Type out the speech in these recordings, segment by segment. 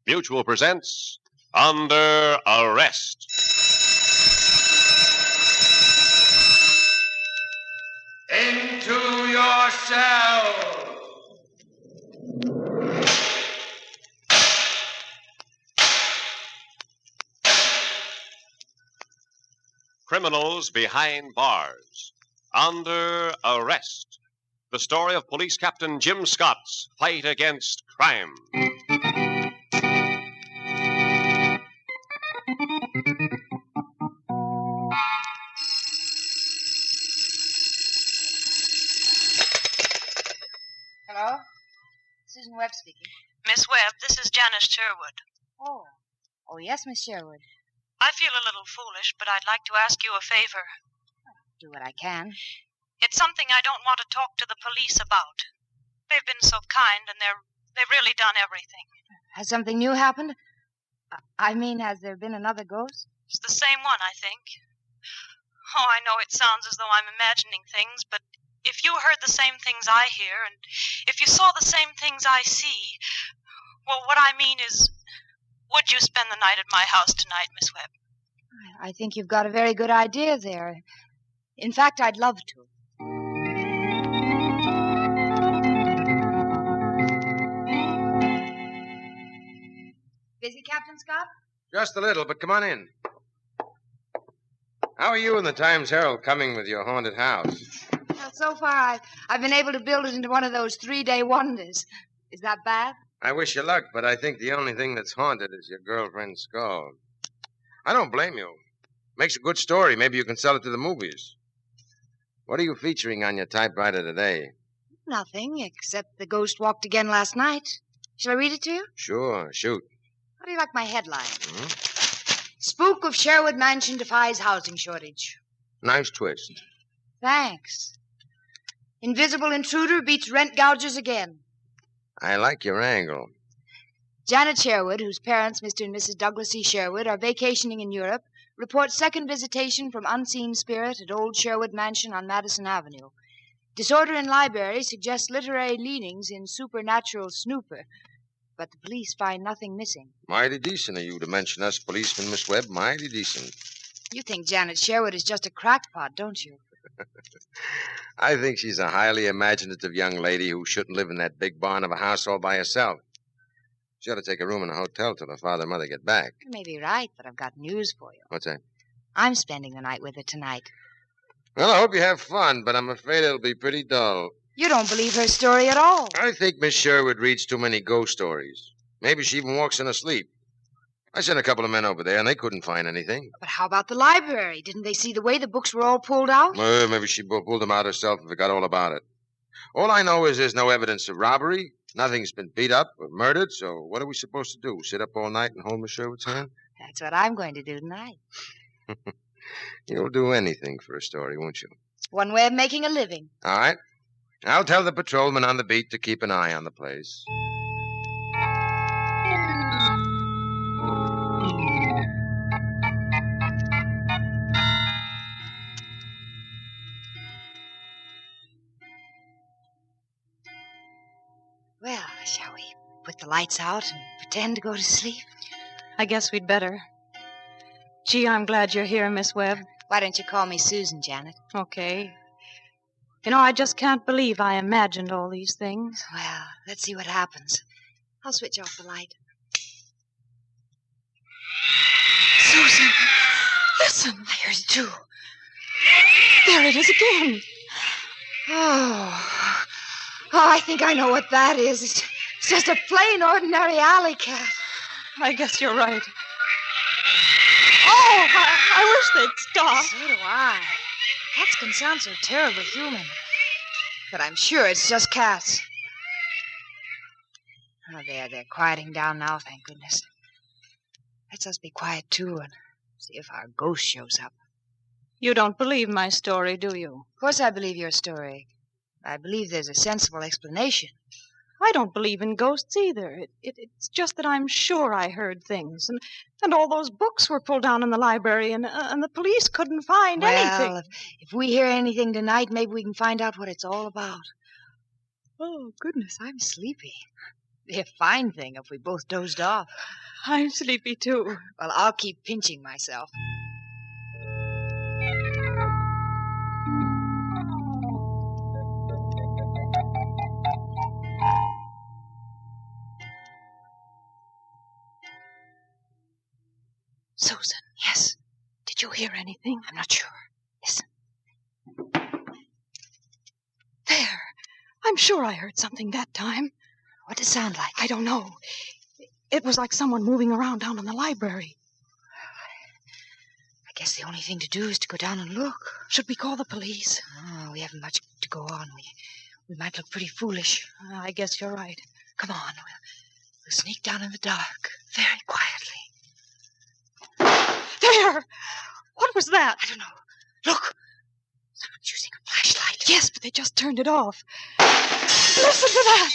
Mutual presents Under Arrest. Into your cell! Criminals behind bars. Under Arrest. The story of Police Captain Jim Scott's fight against crime. Hello? Susan Webb speaking. Miss Webb, this is Janice Sherwood. Oh, yes, Miss Sherwood. I feel a little foolish, but I'd like to ask you a favor. Do what I can. It's something I don't want to talk to the police about. They've been so kind, and they've really done everything. Has something new happened? I mean, has there been another ghost? It's the same one, I think. Oh, I know it sounds as though I'm imagining things, but if you heard the same things I hear, and if you saw the same things I see, well, what I mean is, would you spend the night at my house tonight, Miss Webb? I think you've got a very good idea there. In fact, I'd love to. Busy, Captain Scott? Just a little, but come on in. How are you and the Times Herald coming with your haunted house? Well, so far, I've been able to build it into one of those 3-day wonders. Is that bad? I wish you luck, but I think the only thing that's haunted is your girlfriend's skull. I don't blame you. Makes a good story. Maybe you can sell it to the movies. What are you featuring on your typewriter today? Nothing, except the ghost walked again last night. Shall I read it to you? Sure, shoot. How do you like my headline? Spook of Sherwood Mansion defies housing shortage. Nice twist. Thanks. Invisible intruder beats rent gougers again. I like your angle. Janet Sherwood, whose parents, Mr. and Mrs. Douglas E. Sherwood, are vacationing in Europe, reports second visitation from unseen spirit at Old Sherwood Mansion on Madison Avenue. Disorder in library suggests literary leanings in supernatural snooper, but the police find nothing missing. Mighty decent of you to mention us policemen, Miss Webb. Mighty decent. You think Janet Sherwood is just a crackpot, don't you? I think she's a highly imaginative young lady who shouldn't live in that big barn of a house all by herself. She ought to take a room in a hotel till her father and mother get back. You may be right, but I've got news for you. What's that? I'm spending the night with her tonight. Well, I hope you have fun, but I'm afraid it'll be pretty dull. You don't believe her story at all. I think Miss Sherwood reads too many ghost stories. Maybe she even walks in her sleep. I sent a couple of men over there, and they couldn't find anything. But how about the library? Didn't they see the way the books were all pulled out? Maybe she pulled them out herself and forgot all about it. All I know is there's no evidence of robbery. Nothing's been beat up or murdered, so what are we supposed to do? Sit up all night and hold Miss Sherwood's hand? That's what I'm going to do tonight. You'll do anything for a story, won't you? It's one way of making a living. All right. I'll tell the patrolman on the beat to keep an eye on the place. Well, shall we put the lights out and pretend to go to sleep? I guess we'd better. Gee, I'm glad you're here, Miss Webb. Why don't you call me Susan, Janet? Okay. You know, I just can't believe I imagined all these things. Well, let's see what happens. I'll switch off the light. Susan! Listen! I heard it too. There it is again. Oh, I think I know what that is. It's just a plain, ordinary alley cat. I guess you're right. Oh, I wish they'd stop. So do I. Cats can sound so terribly human. But I'm sure it's just cats. Oh, they're quieting down now, thank goodness. Let's us be quiet, too, and see if our ghost shows up. You don't believe my story, do you? Of course I believe your story. I believe there's a sensible explanation. I don't believe in ghosts either. It's just that I'm sure I heard things. And all those books were pulled down in the library, and the police couldn't find anything. Well, if we hear anything tonight, maybe we can find out what it's all about. Oh, goodness, I'm sleepy. Be a fine thing if we both dozed off. I'm sleepy, too. Well, I'll keep pinching myself. Susan. Yes, Did you hear anything? I'm not sure. Listen. There. I'm sure I heard something that time. What does it sound like? I don't know. It was like someone moving around down in the library. I guess the only thing to do is to go down and look. Should we call the police? Oh, we haven't much to go on. We might look pretty foolish. I guess you're right. Come on. We'll sneak down in the dark, very quietly. There! What was that? I don't know. Look! Someone's using a flashlight. Yes, but they just turned it off. Listen to that!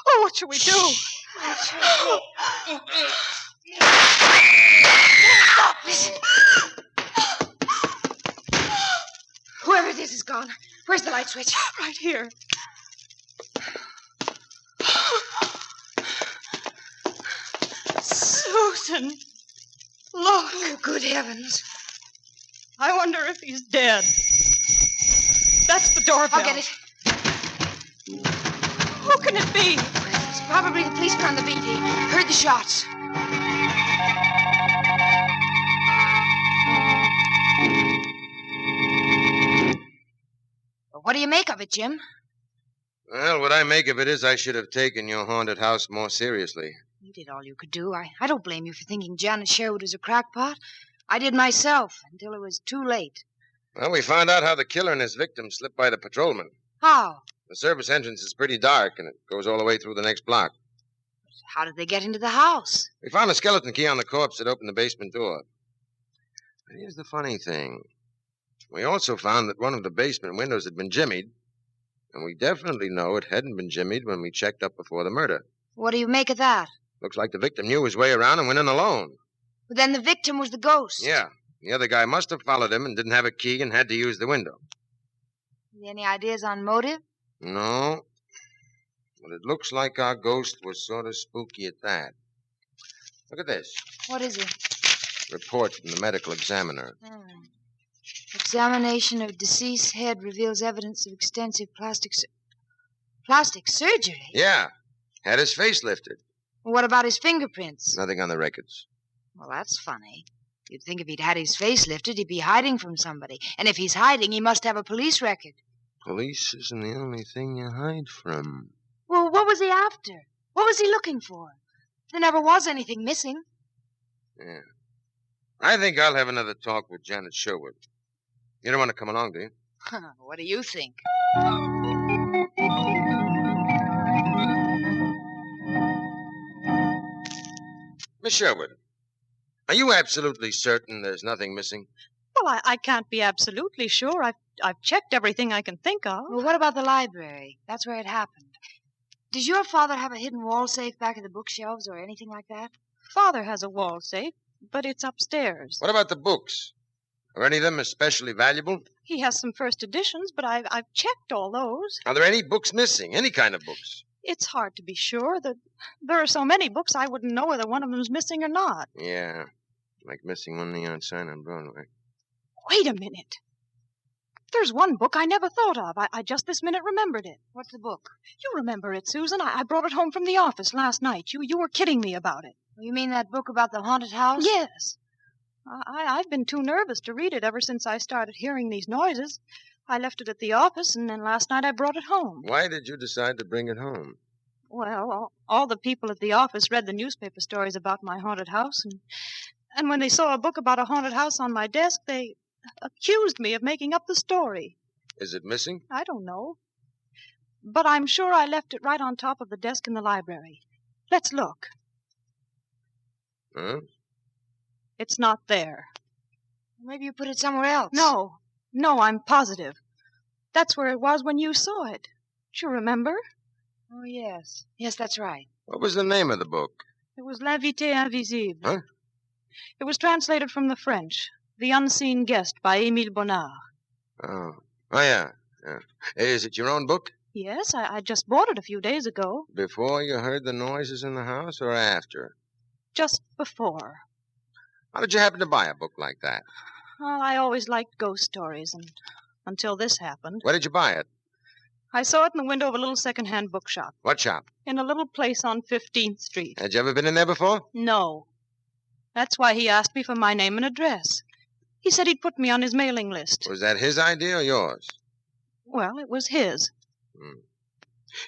Oh, what shall we do? Stop! Listen. Whoever it is gone. Where's the light switch? Right here. Susan! Look! Oh, good heavens. I wonder if he's dead. That's the doorbell. I'll get it. Who can it be? It's probably the policeman on the beat. He heard the shots. Well, what do you make of it, Jim? Well, what I make of it is I should have taken your haunted house more seriously. You did all you could do. I don't blame you for thinking Janet Sherwood was a crackpot. I did myself, until it was too late. Well, we found out how the killer and his victim slipped by the patrolman. How? The service entrance is pretty dark, and it goes all the way through the next block. How did they get into the house? We found a skeleton key on the corpse that opened the basement door. But here's the funny thing. We also found that one of the basement windows had been jimmied, and we definitely know it hadn't been jimmied when we checked up before the murder. What do you make of that? Looks like the victim knew his way around and went in alone. But then the victim was the ghost. Yeah, the other guy must have followed him and didn't have a key and had to use the window. Any ideas on motive? No, but it looks like our ghost was sort of spooky at that. Look at this. What is it? Report from the medical examiner. Examination of deceased head reveals evidence of extensive plastic surgery? Yeah, had his face lifted. What about his fingerprints? Nothing on the records. Well, that's funny. You'd think if he'd had his face lifted, he'd be hiding from somebody. And if he's hiding, he must have a police record. Police isn't the only thing you hide from. Well, what was he after? What was he looking for? There never was anything missing. Yeah. I think I'll have another talk with Janet Sherwood. You don't want to come along, do you? What do you think? Miss Sherwood, are you absolutely certain there's nothing missing? Well, I can't be absolutely sure. I've checked everything I can think of. Well, what about the library? That's where it happened. Does your father have a hidden wall safe back of the bookshelves or anything like that? Father has a wall safe, but it's upstairs. What about the books? Are any of them especially valuable? He has some first editions, but I've checked all those. Are there any books missing? Any kind of books? It's hard to be sure. There are so many books I wouldn't know whether one of them's missing or not. Yeah, like missing one neon sign on Broadway. Wait a minute. There's one book I never thought of. I just this minute remembered it. What's the book? You remember it, Susan. I brought it home from the office last night. You were kidding me about it. You mean that book about the haunted house? Yes. I've been too nervous to read it ever since I started hearing these noises. I left it at the office, and then last night I brought it home. Why did you decide to bring it home? Well, all the people at the office read the newspaper stories about my haunted house, and when they saw a book about a haunted house on my desk, they accused me of making up the story. Is it missing? I don't know. But I'm sure I left it right on top of the desk in the library. Let's look. Huh? It's not there. Maybe you put it somewhere else. No, I'm positive. That's where it was when you saw it. Do you remember? Oh, yes. Yes, that's right. What was the name of the book? It was L'Invité Invisible. Huh? It was translated from the French. The Unseen Guest by Émile Bonnard. Oh, yeah. Is it your own book? Yes, I just bought it a few days ago. Before you heard the noises in the house or after? Just before. How did you happen to buy a book like that? Well, I always liked ghost stories, and until this happened. Where did you buy it? I saw it in the window of a little second-hand bookshop. What shop? In a little place on 15th Street. Had you ever been in there before? No. That's why he asked me for my name and address. He said he'd put me on his mailing list. Was that his idea or yours? Well, it was his.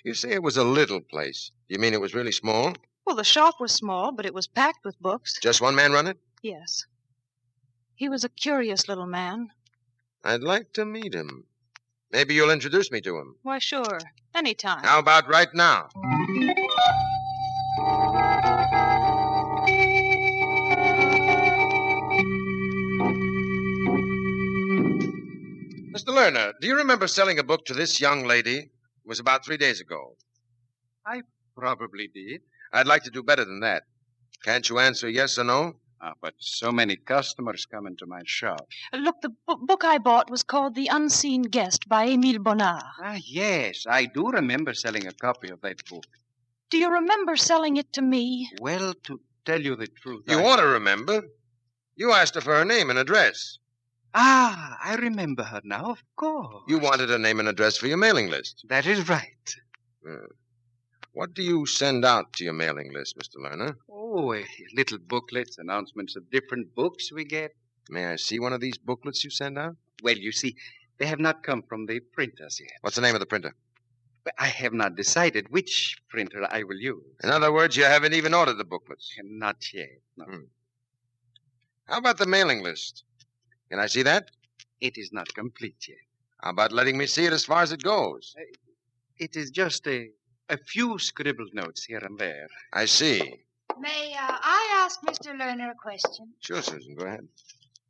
You say it was a little place. Do you mean it was really small? Well, the shop was small, but it was packed with books. Just one man run it? Yes. He was a curious little man. I'd like to meet him. Maybe you'll introduce me to him. Why, sure. Anytime. How about right now? Mr. Lerner, do you remember selling a book to this young lady? It was about 3 days ago. I probably did. I'd like to do better than that. Can't you answer yes or no? But so many customers come into my shop. Look, the book I bought was called The Unseen Guest by Émile Bonnard. Yes, I do remember selling a copy of that book. Do you remember selling it to me? Well, to tell you the truth, You ought to remember. You asked her for her name and address. I remember her now, of course. You wanted her name and address for your mailing list. That is right. What do you send out to your mailing list, Mr. Lerner? Oh, little booklets, announcements of different books we get. May I see one of these booklets you send out? Well, you see, they have not come from the printers yet. What's the name of the printer? But I have not decided which printer I will use. In other words, you haven't even ordered the booklets. Not yet, no. How about the mailing list? Can I see that? It is not complete yet. How about letting me see it as far as it goes? It is just a few scribbled notes here and there. I see. May I ask Mr. Lerner a question? Sure, Susan, go ahead.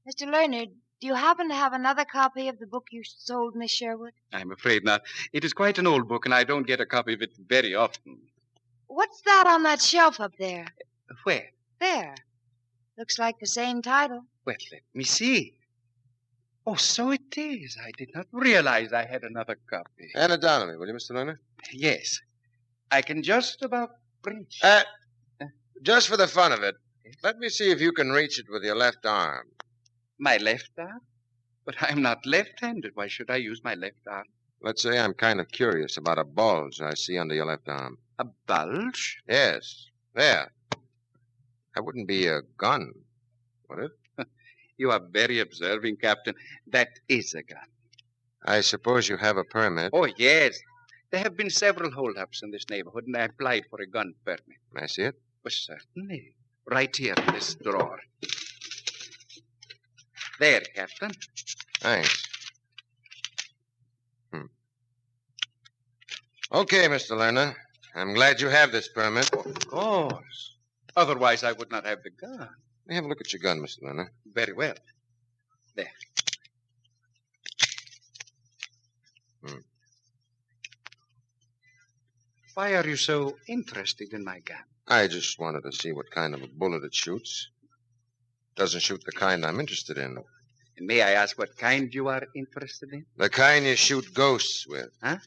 Mr. Lerner, do you happen to have another copy of the book you sold Miss Sherwood? I'm afraid not. It is quite an old book, and I don't get a copy of it very often. What's that on that shelf up there? Where? There. Looks like the same title. Well, let me see. Oh, so it is. I did not realize I had another copy. Hand it down to me, will you, Mr. Lerner? Yes. I can just about reach. Just for the fun of it, let me see if you can reach it with your left arm. My left arm? But I'm not left-handed. Why should I use my left arm? Let's say I'm kind of curious about a bulge I see under your left arm. A bulge? Yes, there. That wouldn't be a gun, would it? You are very observing, Captain. That is a gun. I suppose you have a permit. Oh, yes. There have been several holdups in this neighborhood, and I applied for a gun permit. May I see it? Well, certainly. Right here in this drawer. There, Captain. Thanks. Okay, Mr. Lerner. I'm glad you have this permit. Of course. Otherwise, I would not have the gun. Let me have a look at your gun, Mr. Lerner. Very well. There. Why are you so interested in my gun? I just wanted to see what kind of a bullet it shoots. Doesn't shoot the kind I'm interested in. And may I ask what kind you are interested in? The kind you shoot ghosts with. Huh?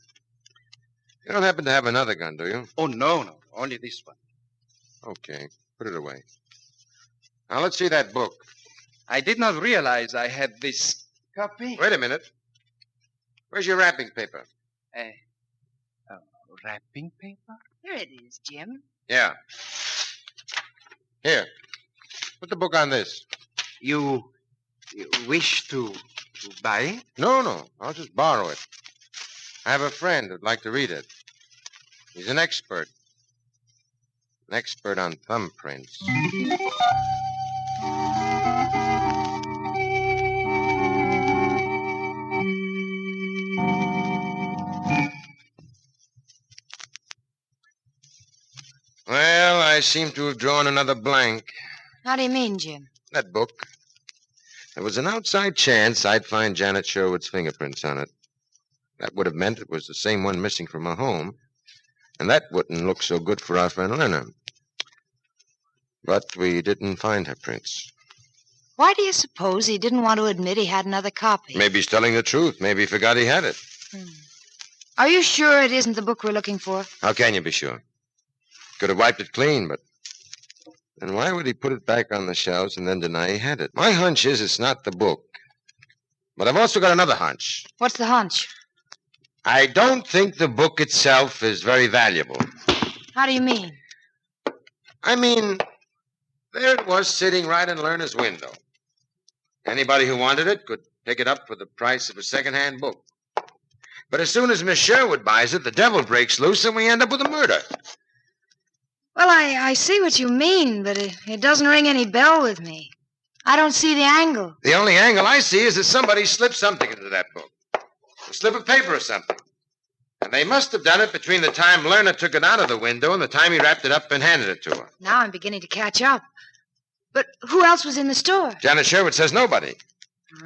You don't happen to have another gun, do you? Oh, no. Only this one. Okay. Put it away. Now, let's see that book. I did not realize I had this copy. Wait a minute. Where's your wrapping paper? Wrapping paper? Here it is, Jim. Yeah. Here. Put the book on this. You wish to buy it? No. I'll just borrow it. I have a friend who'd like to read it. He's an expert. An expert on thumbprints. Well, I seem to have drawn another blank. How do you mean, Jim? That book. There was an outside chance I'd find Janet Sherwood's fingerprints on it. That would have meant it was the same one missing from her home. And that wouldn't look so good for our friend Lerner. But we didn't find her prints. Why do you suppose he didn't want to admit he had another copy? Maybe he's telling the truth. Maybe he forgot he had it. Are you sure it isn't the book we're looking for? How can you be sure? Could have wiped it clean, but... Then why would he put it back on the shelves and then deny he had it? My hunch is it's not the book. But I've also got another hunch. What's the hunch? I don't think the book itself is very valuable. How do you mean? I mean, there it was sitting right in Lerner's window. Anybody who wanted it could pick it up for the price of a second-hand book. But as soon as Miss Sherwood buys it, the devil breaks loose and we end up with a murder. Well, I see what you mean, but it doesn't ring any bell with me. I don't see the angle. The only angle I see is that somebody slipped something into that book. A slip of paper or something. And they must have done it between the time Lerner took it out of the window and the time he wrapped it up and handed it to her. Now I'm beginning to catch up. But who else was in the store? Janet Sherwood says nobody.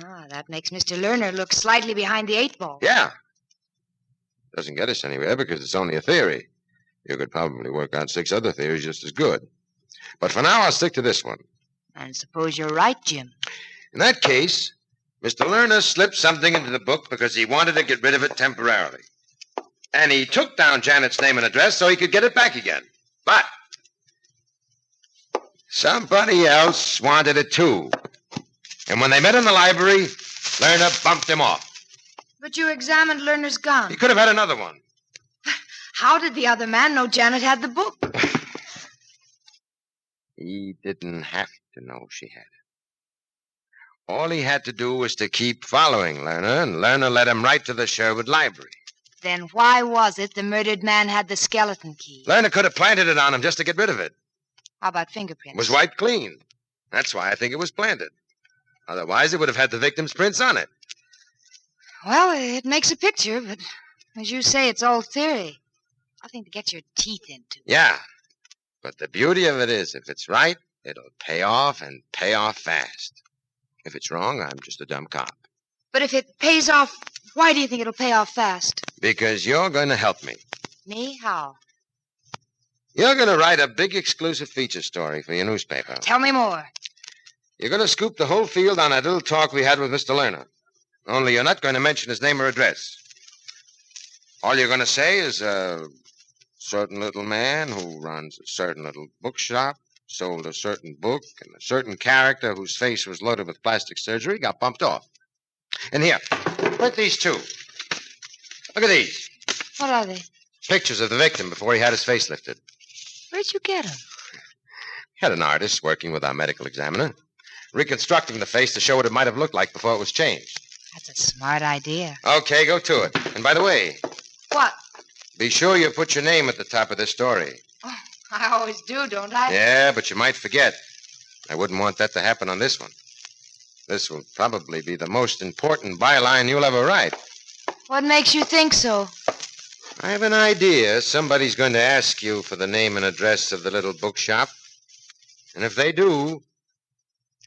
Ah, that makes Mr. Lerner look slightly behind the 8-ball. Yeah. Doesn't get us anywhere because it's only a theory. You could probably work out 6 other theories just as good. But for now, I'll stick to this one. And suppose you're right, Jim. In that case, Mr. Lerner slipped something into the book because he wanted to get rid of it temporarily. And he took down Janet's name and address so he could get it back again. But somebody else wanted it too. And when they met in the library, Lerner bumped him off. But you examined Lerner's gun. He could have had another one. How did the other man know Janet had the book? He didn't have to know she had it. All he had to do was to keep following Lerner, and Lerner led him right to the Sherwood Library. Then why was it the murdered man had the skeleton key? Lerner could have planted it on him just to get rid of it. How about fingerprints? It was wiped clean. That's why I think it was planted. Otherwise, it would have had the victim's prints on it. Well, it makes a picture, but as you say, it's all theory. Nothing to get your teeth into. Yeah, but the beauty of it is, if it's right, it'll pay off and pay off fast. If it's wrong, I'm just a dumb cop. But if it pays off, why do you think it'll pay off fast? Because you're going to help me. Me? How? You're going to write a big exclusive feature story for your newspaper. Tell me more. You're going to scoop the whole field on that little talk we had with Mr. Lerner. Only you're not going to mention his name or address. All you're going to say is a certain little man who runs a certain little bookshop, sold a certain book, and a certain character whose face was loaded with plastic surgery got bumped off. And here, put these two. Look at these. What are they? Pictures of the victim before he had his face lifted. Where'd you get them? Had an artist working with our medical examiner, reconstructing the face to show what it might have looked like before it was changed. That's a smart idea. Okay, go to it. And by the way, What? be sure you put your name at the top of this story. Oh, I always do, don't I? Yeah, but you might forget. I wouldn't want that to happen on this one. This will probably be the most important byline you'll ever write. What makes you think so? I have an idea somebody's going to ask you for the name and address of the little bookshop. And if they do,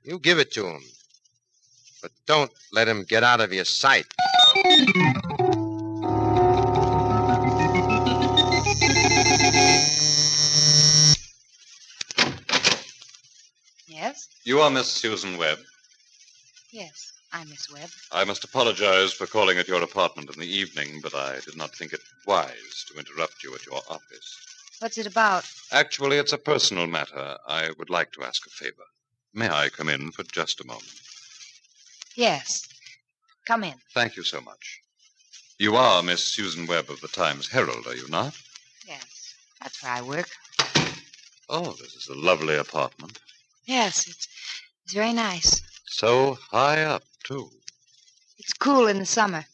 you give it to them. But don't let him get out of your sight. Yes? You are Miss Susan Webb. Yes, I'm Miss Webb. I must apologize for calling at your apartment in the evening, but I did not think it wise to interrupt you at your office. What's it about? Actually, it's a personal matter. I would like to ask a favor. May I come in for just a moment? Yes. Come in. Thank you so much. You are Miss Susan Webb of the Times Herald, are you not? Yes, that's where I work. Oh, this is a lovely apartment. Yes, it's very nice. So high up, too. It's cool in the summer.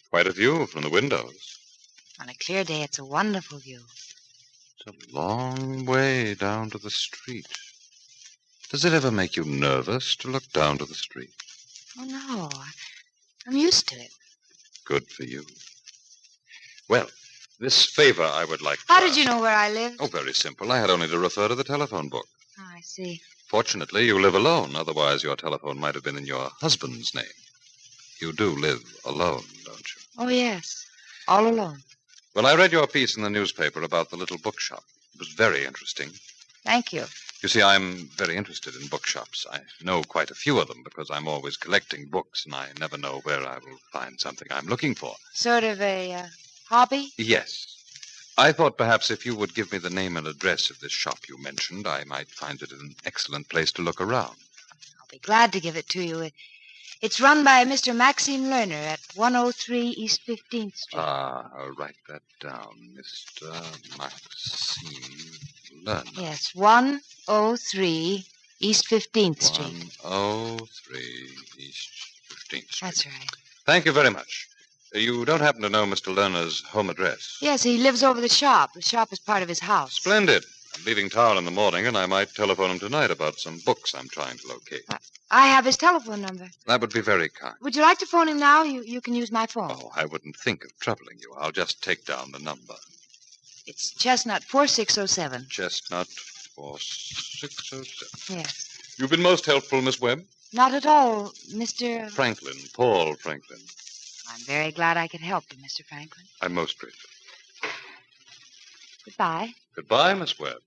Quite a view from the windows. On a clear day, it's a wonderful view. It's a long way down to the street. Does it ever make you nervous to look down to the street? Oh, no. I'm used to it. Good for you. Well, this favor I would like to How did ask. you know where I live? Oh, very simple. I had only to refer to the telephone book. Oh, I see. Fortunately, you live alone. Otherwise, your telephone might have been in your husband's name. You do live alone, don't you? Oh, yes. All alone. Well, I read your piece in the newspaper about the little bookshop. It was very interesting. Thank you. You see, I'm very interested in bookshops. I know quite a few of them because I'm always collecting books, and I never know where I will find something I'm looking for. Sort of a Hobby? Yes. I thought perhaps if you would give me the name and address of this shop you mentioned, I might find it an excellent place to look around. I'll be glad to give it to you. It's run by Mr. Maxime Lerner at 103 East 15th Street. I'll write that down. Mr. Maxime Lerner. Yes, 103 East 15th Street. 103 East 15th Street. That's right. Thank you very much. You don't happen to know Mr. Lerner's home address? Yes, he lives over the shop. The shop is part of his house. Splendid. I'm leaving town in the morning, and I might telephone him tonight about some books I'm trying to locate. I have his telephone number. That would be very kind. Would you like to phone him now? You can use my phone. Oh, I wouldn't think of troubling you. I'll just take down the number. It's Chestnut 4607. Chestnut 4607. Yes. You've been most helpful, Miss Webb. Not at all, Mr. Franklin, Paul Franklin. I'm very glad I could help you, Mr. Franklin. I'm most grateful. Goodbye. Goodbye, Miss Webb.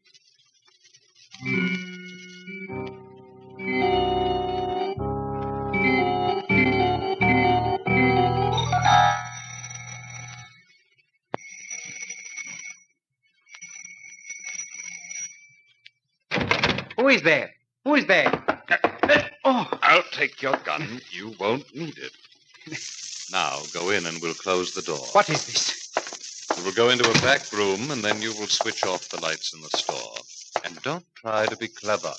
Who is there? Who is there? Oh, I'll take your gun. You won't need it. Now, go in and we'll close the door. what is this? You will go into a back room, and then you will switch off the lights in the store. And don't try to be clever.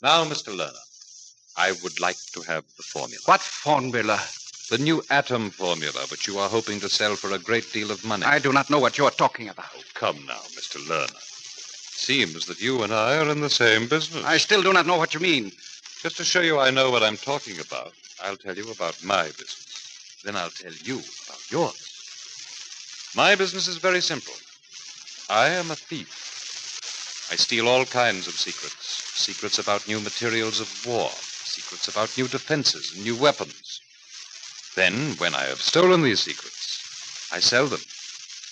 Now, Mr. Lerner, I would like to have the formula. What formula? The new atom formula, which you are hoping to sell for a great deal of money. I do not know what you are talking about. Oh, come now, Mr. Lerner. Seems that you and I are in the same business. I still do not know what you mean. Just to show you I know what I'm talking about, I'll tell you about my business. Then I'll tell you about yours. My business is very simple. I am a thief. I steal all kinds of secrets. Secrets about new materials of war. Secrets about new defenses and new weapons. Then, when I have stolen these secrets, I sell them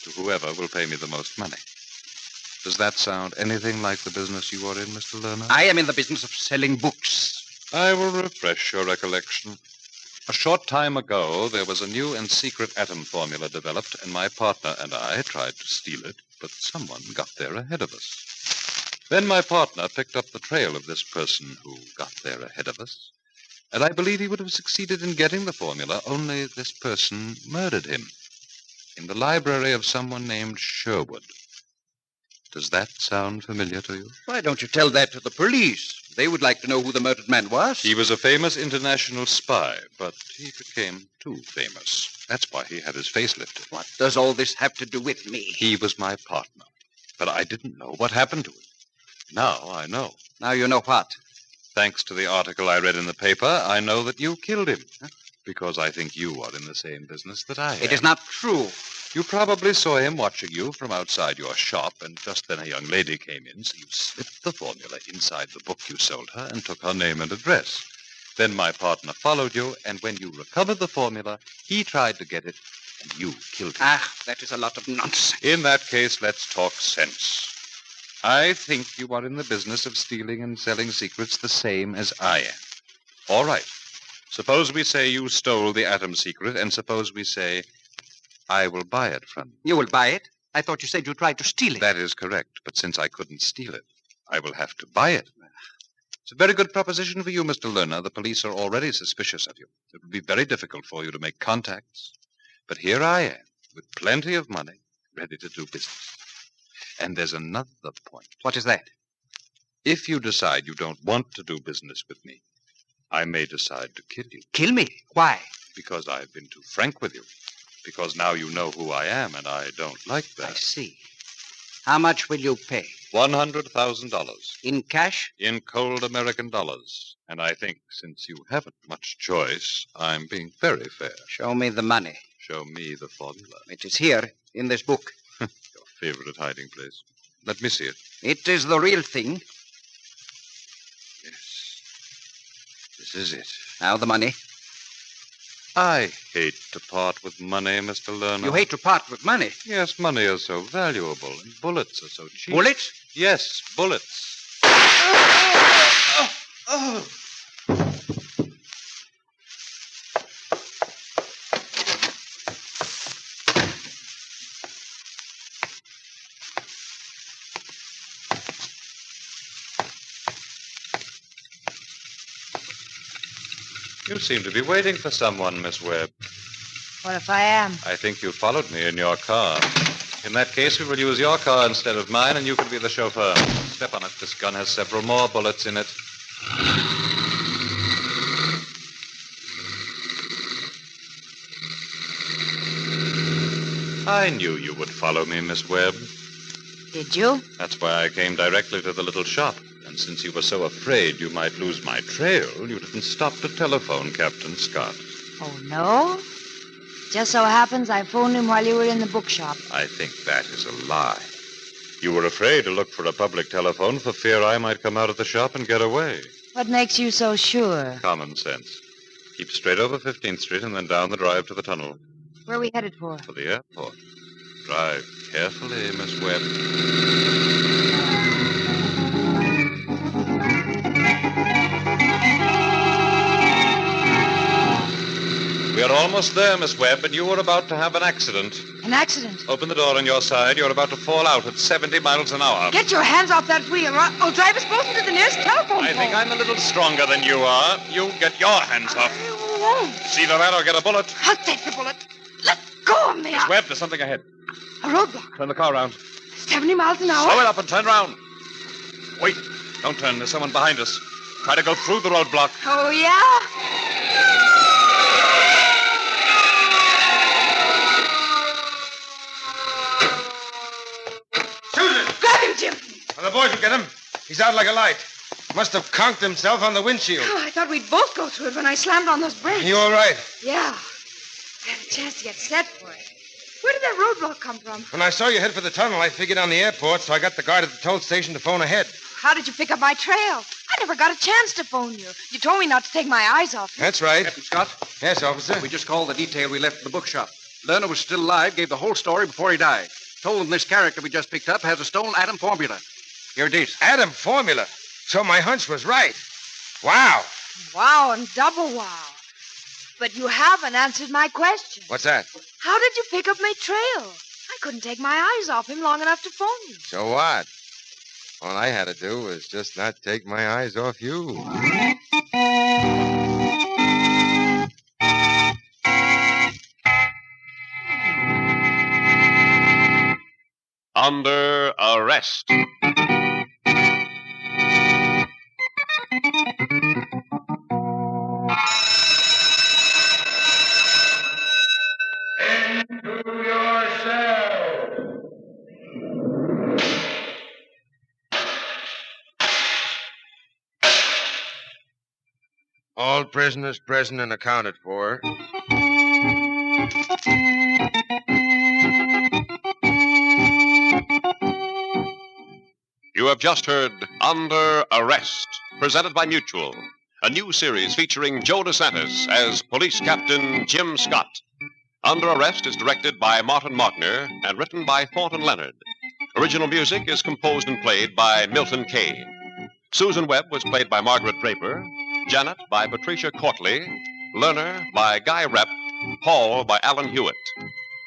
to whoever will pay me the most money. Does that sound anything like the business you are in, Mr. Lerner? I am in the business of selling books. I will refresh your recollection. A short time ago, there was a new and secret atom formula developed, and my partner and I tried to steal it, but someone got there ahead of us. Then my partner picked up the trail of this person who got there ahead of us, and I believe he would have succeeded in getting the formula, only this person murdered him in the library of someone named Sherwood. Does that sound familiar to you? Why don't you tell that to the police? They would like to know who the murdered man was. He was a famous international spy, but he became too famous. That's why he had his face lifted. What does all this have to do with me? He was my partner, but I didn't know what happened to him. Now I know. Now you know what? Thanks to the article I read in the paper, I know that you killed him. Because I think you are in the same business that I am. It is not true. You probably saw him watching you from outside your shop, and just then a young lady came in, so you slipped the formula inside the book you sold her and took her name and address. Then my partner followed you, and when you recovered the formula, he tried to get it, and you killed him. Ah, that is a lot of nonsense. In that case, let's talk sense. I think you are in the business of stealing and selling secrets the same as I am. All right. Suppose we say you stole the atom secret, and suppose we say I will buy it from you. You will buy it? I thought you said you tried to steal it. That is correct, but since I couldn't steal it, I will have to buy it. It's a very good proposition for you, Mr. Lerner. The police are already suspicious of you. It would be very difficult for you to make contacts. But here I am, with plenty of money, ready to do business. And there's another point. What is that? If you decide you don't want to do business with me, I may decide to kill you. Kill me? Why? Because I've been too frank with you. Because now you know who I am, and I don't like I that. see. How much will you pay? $100,000 In cash? in cold American dollars. And I think since you haven't much choice, I'm being very fair. Show me the money. Show me the formula. It is here, in this book. Your favorite hiding place. Let me see it. It is the real thing. Yes. This is it. Now the money. I hate to part with money, Mr. Lerner. You hate to part with money. Yes, money is so valuable, and bullets are so cheap. Bullets? Yes, bullets. You seem to be waiting for someone, Miss Webb. What if I am? I think you followed me in your car. In that case, we will use your car instead of mine, and you can be the chauffeur. Step on it. This gun has several more bullets in it. I knew you would follow me, Miss Webb. Did you? That's why I came directly to the little shop. And since you were so afraid you might lose my trail, you didn't stop to telephone Captain Scott. Oh, no? Just so happens I phoned him while you were in the bookshop. I think that is a lie. You were afraid to look for a public telephone for fear I might come out of the shop and get away. What makes you so sure? Common sense. Keep straight over 15th Street and then down the drive to the tunnel. Where are we headed for? For the airport. Drive carefully, Miss Webb. We are almost there, Miss Webb, and you are about to have an accident. An accident? Open the door on your side. You're about to fall out at 70 miles an hour. Get your hands off that wheel, or I'll drive us both into the nearest telephone pole. I think I'm a little stronger than you are. You get your hands off. I won't. See that or get a bullet. I'll take the bullet. Let go of me. Miss Webb, there's something ahead. A roadblock. Turn the car around. 70 miles an hour. Slow it up and turn round. Wait. Don't turn. There's someone behind us. Try to go through the roadblock. Oh, yeah? Susan! Grab him, Jim. Well, the boys will get him. He's out like a light. Must have conked himself on the windshield. Oh, I thought we'd both go through it when I slammed on those brakes. You all right? Yeah. I had a chance to get set for it. Where did that roadblock come from? When I saw you head for the tunnel, I figured on the airport, so I got the guard at the toll station to phone ahead. How did you pick up my trail? I never got a chance to phone you. You told me not to take my eyes off you. That's right. Captain Scott, Yes, officer. we just called the detail we left at the bookshop. Lerner was still alive, gave the whole story before he died. Told them this character we just picked up has a stolen atom formula. Here it is. Atom formula. So my hunch was right. Wow. Wow and double wow. But you haven't answered my question. What's that? How did you pick up my trail? I couldn't take my eyes off him long enough to phone you. So what? All I had to do was just not take my eyes off you. Under Arrest. Into your cell. All prisoners present and accounted for. You have just heard Under Arrest, presented by Mutual, a new series featuring Joe DeSantis as Police Captain Jim Scott. Under Arrest is directed by Martin Martner and written by Thornton Leonard. Original music is composed and played by Milton Kay. Susan Webb was played by Margaret Draper, Janet by Patricia Courtley, Lerner by Guy Repp, Paul by Alan Hewitt.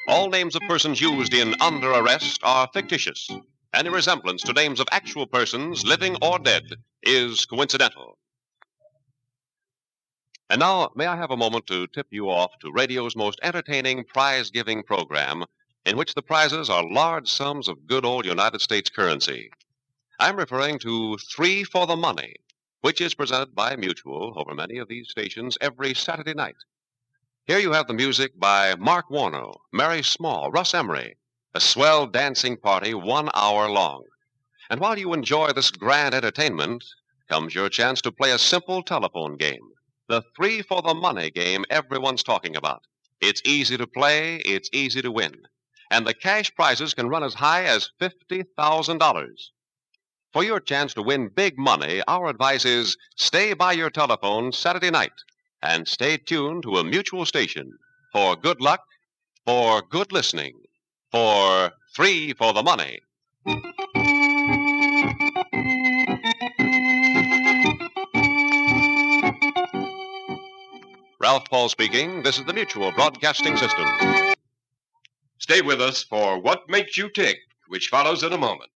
All names of persons used in Under Arrest are fictitious. Any resemblance to names of actual persons, living or dead, is coincidental. And now, may I have a moment to tip you off to radio's most entertaining prize-giving program, in which the prizes are large sums of good old United States currency. I'm referring to Three for the Money, which is presented by Mutual over many of these stations every Saturday night. Here you have the music by Mark Warner, Mary Small, Russ Emery, a swell dancing party 1 hour long. And while you enjoy this grand entertainment, comes your chance to play a simple telephone game, the Three for the Money game everyone's talking about. It's easy to play, it's easy to win, and the cash prizes can run as high as $50,000. For your chance to win big money, our advice is stay by your telephone Saturday night and stay tuned to a Mutual station for good luck, for good listening, for Three for the Money. Ralph Paul speaking. This is the Mutual Broadcasting System. Stay with us for What Makes You Tick, which follows in a moment.